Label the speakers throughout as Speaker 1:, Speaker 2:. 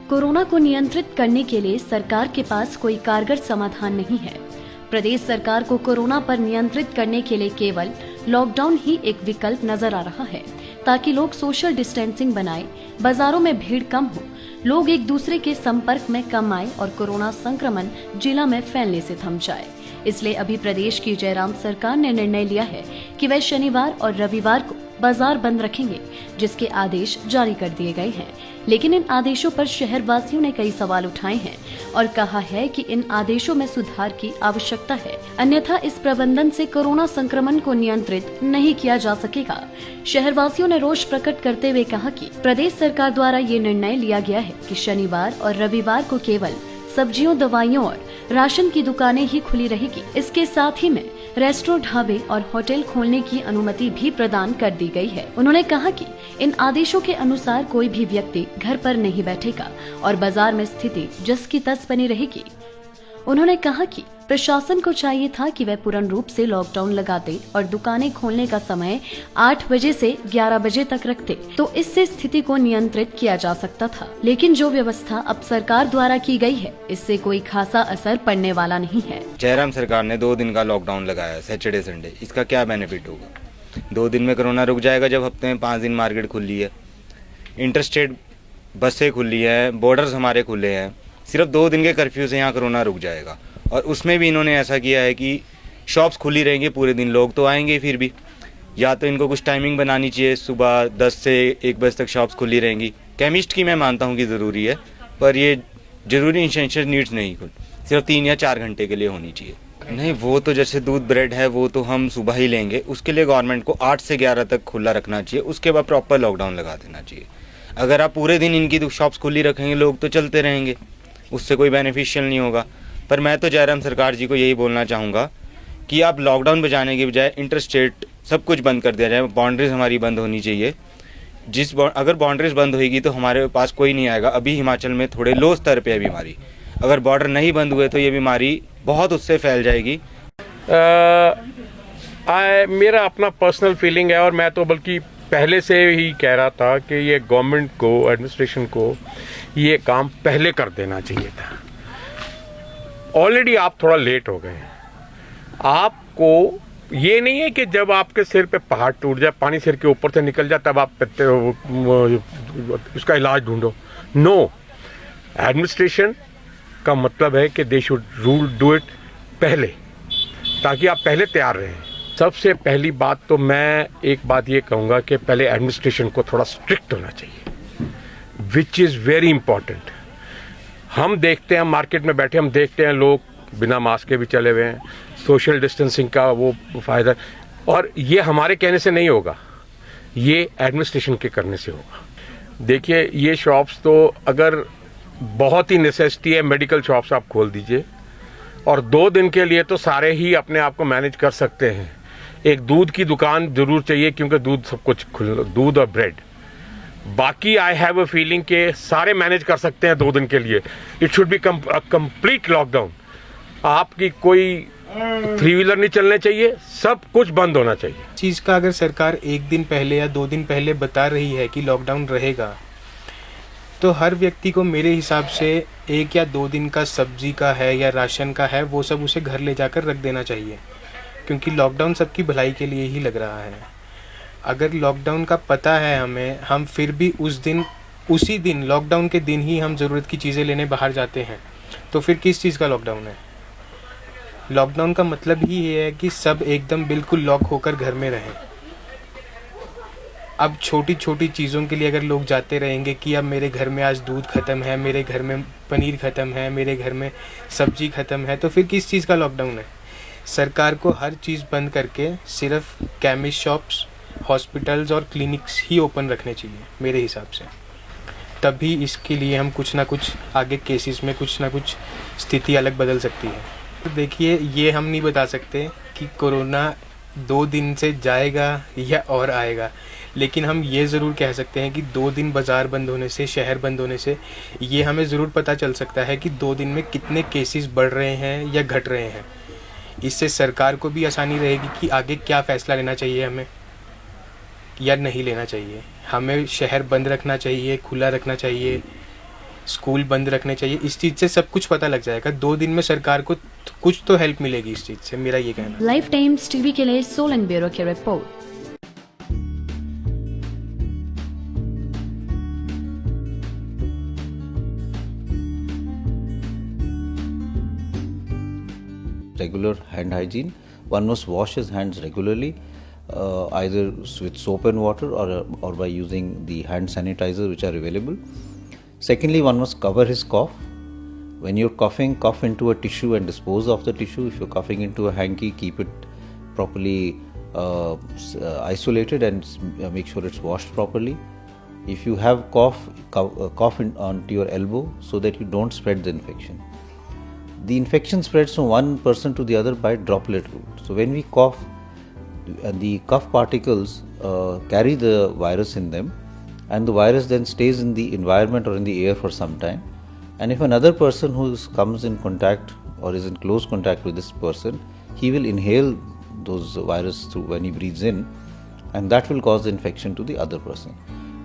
Speaker 1: Corona को नियंत्रित करने के लिए सरकार के पास कोई कारगर समाधान नहीं है। प्रदेश सरकार को कोरोना पर नियंत्रित करने के लिए केवल लॉकडाउन ही एक विकल्प नजर आ रहा है, ताकि लोग सोशल डिस्टेंसिंग बनाए, बाजारों में भीड़ कम हो, लोग एक दूसरे के संपर्क में कम आए और कोरोना संक्रमण जिला में फैलने से थम जाए। इसलिए अभी प्रदेश की जयराम सरकार ने निर्णय लिया है कि वह शनिवार और रविवार को बाजार बंद रखेंगे, जिसके आदेश जारी कर दिए गए हैं। लेकिन इन आदेशों पर शहर वासियों ने कई सवाल उठाए हैं और कहा है कि इन आदेशों में सुधार की आवश्यकता है, अन्यथा इस प्रबंधन से कोरोना संक्रमण को नियंत्रित नहीं किया जा सकेगा। शहर वासियों ने रोष प्रकट करते हुए कहा कि प्रदेश सरकार द्वारा ये निर्णय लिया गया है कि शनिवार और रविवार को केवल सब्जियों, दवाइयों और राशन की दुकानें ही खुली रहेगी। इसके साथ ही में रेस्टोरेंट, ढाबे और होटल खोलने की अनुमति भी प्रदान कर दी गई है। उन्होंने कहा कि इन आदेशों के अनुसार कोई भी व्यक्ति घर पर नहीं बैठेगा और बाजार में स्थिति जस की तस बनी रहेगी। उन्होंने कहा कि प्रशासन को चाहिए था कि वह पूर्ण रूप से लॉकडाउन लगाते और दुकानें खोलने का समय 8 बजे से 11 बजे तक रखते, तो इससे स्थिति को नियंत्रित किया जा सकता था। लेकिन जो व्यवस्था अब सरकार द्वारा की गई है, इससे कोई खासा असर पड़ने वाला नहीं है।
Speaker 2: जयराम सरकार ने 2 दिन का लॉकडाउन लगाया, सैटरडे संडे। इसका क्या बेनिफिट होगा? 2 दिन में कोरोना रुक जाएगा, जब हफ्ते में 5 दिन मार्केट खुली है, इंटरस्टेट बसें खुली है, बॉर्डर्स हमारे खुले हैं। सिर्फ 2 दिन के कर्फ्यू से यहाँ कोरोना रुक जाएगा। और उसमें भी इन्होंने ऐसा किया है कि शॉप्स खुली रहेंगी पूरे दिन, लोग तो आएंगे फिर भी। या तो इनको कुछ टाइमिंग बनानी चाहिए, सुबह 10 से 1 बजे तक शॉप्स खुली रहेंगी। केमिस्ट की मैं मानता हूँ कि ज़रूरी है, पर ये ज़रूरी इंसेंशियल नीड्स नहीं, सिर्फ 3 या 4 घंटे के लिए होनी चाहिए। नहीं, वो तो जैसे दूध, ब्रेड है, वो तो हम सुबह ही लेंगे। उसके लिए गवर्नमेंट को 8 से 11 तक खुला रखना चाहिए, उसके बाद प्रॉपर लॉकडाउन लगा देना चाहिए। अगर आप पूरे दिन इनकी शॉप्स खुली रखेंगे, लोग तो चलते रहेंगे, उससे कोई बेनिफिशियल नहीं होगा। पर मैं तो जयराम सरकार जी को यही बोलना चाहूँगा कि आप लॉकडाउन बजाने के बजाय इंटरस्टेट सब कुछ बंद कर दिया जाए। बाउंड्रीज हमारी बंद होनी चाहिए। अगर बाउंड्रीज बंद होगी तो हमारे पास कोई नहीं आएगा। अभी हिमाचल में थोड़े लो स्तर पे है बीमारी, अगर बॉर्डर नहीं बंद हुए तो ये बीमारी बहुत उससे फैल जाएगी।
Speaker 3: मेरा अपना पर्सनल फीलिंग है, और मैं तो बल्कि पहले से ही कह रहा था कि ये गवर्नमेंट को, एडमिनिस्ट्रेशन को ये काम पहले कर देना चाहिए था। ऑलरेडी आप थोड़ा लेट हो गए। आपको ये नहीं है कि जब आपके सिर पे पहाड़ टूट जाए, पानी सिर के ऊपर से निकल जाए, तब आप उसका इलाज ढूंढो। नो, एडमिनिस्ट्रेशन का मतलब है कि दे शुड डू इट पहले, ताकि आप पहले तैयार रहें। सबसे पहली बात तो मैं एक बात ये कहूँगा कि पहले एडमिनिस्ट्रेशन को थोड़ा स्ट्रिक्ट होना चाहिए, विच इज़ वेरी इंपॉर्टेंट। हम देखते हैं मार्केट में बैठे, हम देखते हैं लोग बिना मास्क के भी चले हुए हैं, सोशल डिस्टेंसिंग का वो फ़ायदा। और ये हमारे कहने से नहीं होगा, ये एडमिनिस्ट्रेशन के करने से होगा। देखिए, ये शॉप्स तो अगर बहुत ही नेसेसिटी है, मेडिकल शॉप्स आप खोल दीजिए, और 2 दिन के लिए तो सारे ही अपने आप को मैनेज कर सकते हैं। एक दूध की दुकान जरूर चाहिए, क्योंकि दूध सब कुछ दूध और ब्रेड। बाकी आई हैव अ फीलिंग के सारे मैनेज कर सकते हैं 2 दिन के लिए। It should be complete lockdown. आपकी कोई 3 व्हीलर नहीं चलने चाहिए, सब कुछ बंद होना चाहिए।
Speaker 4: चीज़ का अगर सरकार 1 दिन पहले या 2 दिन पहले बता रही है कि लॉकडाउन रहेगा, तो हर व्यक्ति को मेरे हिसाब से 1 या 2 दिन का सब्जी का है या राशन का है, वो सब उसे घर ले जाकर रख देना चाहिए, क्योंकि लॉकडाउन सबकी भलाई के लिए ही लग रहा है। अगर लॉकडाउन का पता है हमें, हम फिर भी उसी दिन लॉकडाउन के दिन ही हम ज़रूरत की चीज़ें लेने बाहर जाते हैं, तो फिर किस चीज़ का लॉकडाउन है? लॉकडाउन का मतलब ही ये है कि सब एकदम बिल्कुल लॉक होकर घर में रहें। अब छोटी छोटी चीज़ों के लिए अगर लोग जाते रहेंगे कि अब मेरे घर में आज दूध ख़त्म है, मेरे घर में पनीर ख़त्म है, मेरे घर में सब्जी ख़त्म है, तो फिर किस चीज़ का लॉकडाउन है? सरकार को हर चीज़ बंद करके सिर्फ केमिस्ट शॉप्स, हॉस्पिटल्स और क्लिनिक्स ही ओपन रखने चाहिए मेरे हिसाब से। तभी इसके लिए हम कुछ ना कुछ आगे केसेस में कुछ ना कुछ स्थिति अलग बदल सकती है। तो देखिए, ये हम नहीं बता सकते कि कोरोना 2 दिन से जाएगा या और आएगा, लेकिन हम ये ज़रूर कह सकते हैं कि 2 दिन बाज़ार बंद होने से, शहर बंद होने से ये हमें ज़रूर पता चल सकता है कि 2 दिन में कितने केसेस बढ़ रहे हैं या घट रहे हैं। इससे सरकार को भी आसानी रहेगी कि आगे क्या फ़ैसला लेना चाहिए हमें या नहीं लेना चाहिए। हमें शहर बंद रखना चाहिए, खुला रखना चाहिए, स्कूल बंद रखने चाहिए। इस चीज़ से सब कुछ पता लग जाएगा। 2 दिन में सरकार को कुछ तो हेल्प मिलेगी इस चीज़ से, मेरा ये कहना है।
Speaker 1: लाइफ टाइम्स टीवी के लिए सोलन ब्यूरो की report.
Speaker 5: Regular hand hygiene. One must wash his hands regularly, either with soap and water or by using the hand sanitizers which are available. Secondly, one must cover his cough. When you're coughing, cough into a tissue and dispose of the tissue. If you're coughing into a hanky, keep it properly isolated and make sure it's washed properly. If you have cough onto your elbow so that you don't spread the infection. The infection spreads from one person to the other by droplet route. So when we cough, the cough particles carry the virus in them, and the virus then stays in the environment or in the air for some time. And if another person who comes in contact or is in close contact with this person, he will inhale those virus through when he breathes in, and that will cause the infection to the other person.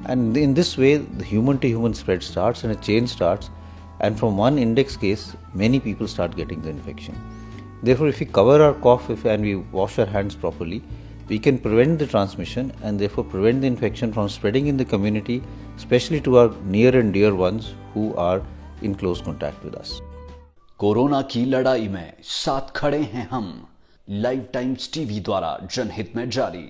Speaker 5: And in this way, the human to human spread starts and a chain starts. And from one index case, many people start getting the infection. Therefore, if we cover our cough and we wash our hands properly, we can prevent the transmission and therefore prevent the infection from spreading in the community, especially to our near and dear ones who are in close contact with us.
Speaker 6: Corona की लड़ाई में साथ खड़े हैं हम। Live times TV द्वारा जनहित में जारी।